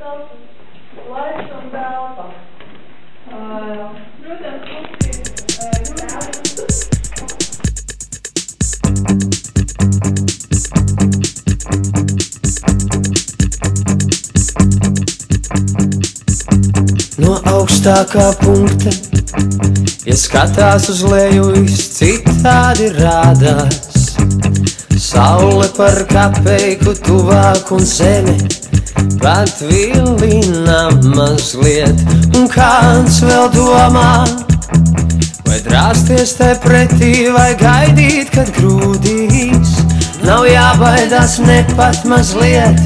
laiks un telpa. Protams, no augstākā punkta, ja skatās uz leju, viss citādi rādās. Saule par kapeiku tuvāk un zeme pat vilina mazliet. Un kāds vēl domā, vai drāsties te pretī, vai gaidīt, kad grūdīs. Nav jābaidās ne pat mazliet,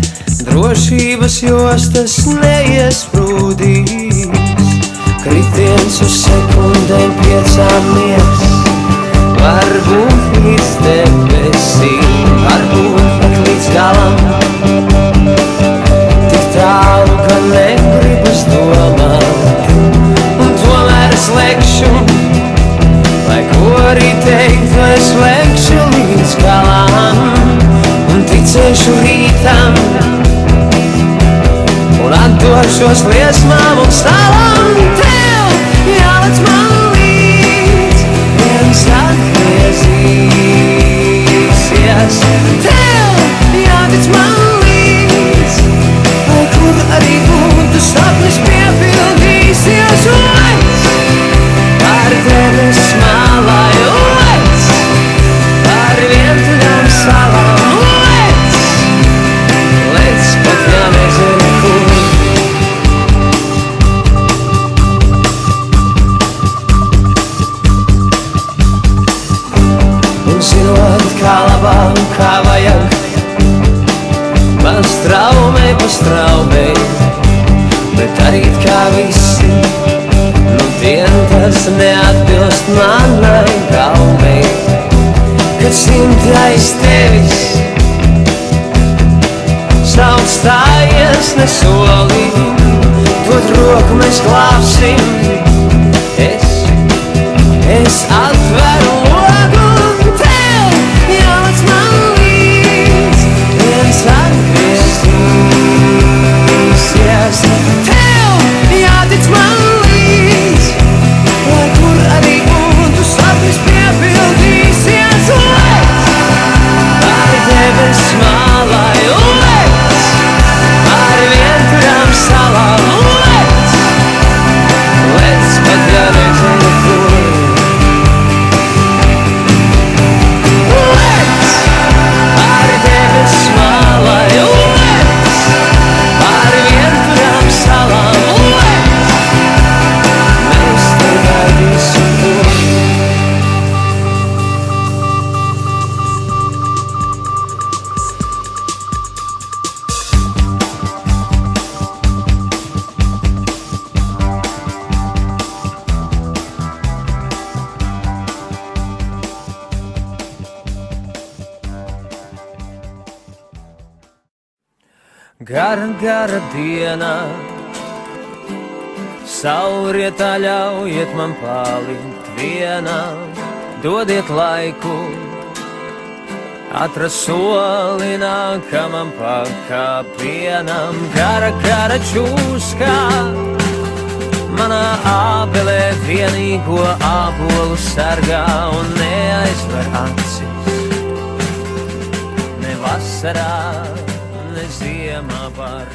drošības jostas neiesprūdīs. Kritiens uz sekundēm 5 miegs, varbūt līdz debesīm, varbūt pat līdz galam. Tik tālu, ka negribas domāt, un tomēr es lekšu, lai ko arī teiktu, es lekšu līdz galam. Un ticēšu rītam, un atdošos liesmām un stāvam. Tev jālec man līdz, viens atgriezīsies. Tev jātic man līdz, lai kur arī būtu, sapnis piepildīsies. Lec par debes malai, lec par vientuļām salām, lec pat ja nezinu kur. Zinot, kā labāk, kā vajag, man straumē pa straumē, bet darīt kā visi, nu dien tas neatbilst manai gaumei. Kad simti aiz tevis savu stājies nesolī, dod roku mēs glābsim. Es atveru logu, atgriezīsies. Tev jātic man līdz, lai kur arī būtu, sapnis piepildīsies. Lec par debes malai, lec par vientuļām salām, lec pat ja nezinu kur. Gara diena, saulrietā ļaujiet man palikt vienam, dodiet laiku, atrast soli nākamam pakāpienam. Gara čūskā, manā ābelē vienīgo ābolu sargā un neaizver acis, ne vasarā, ne ziemā var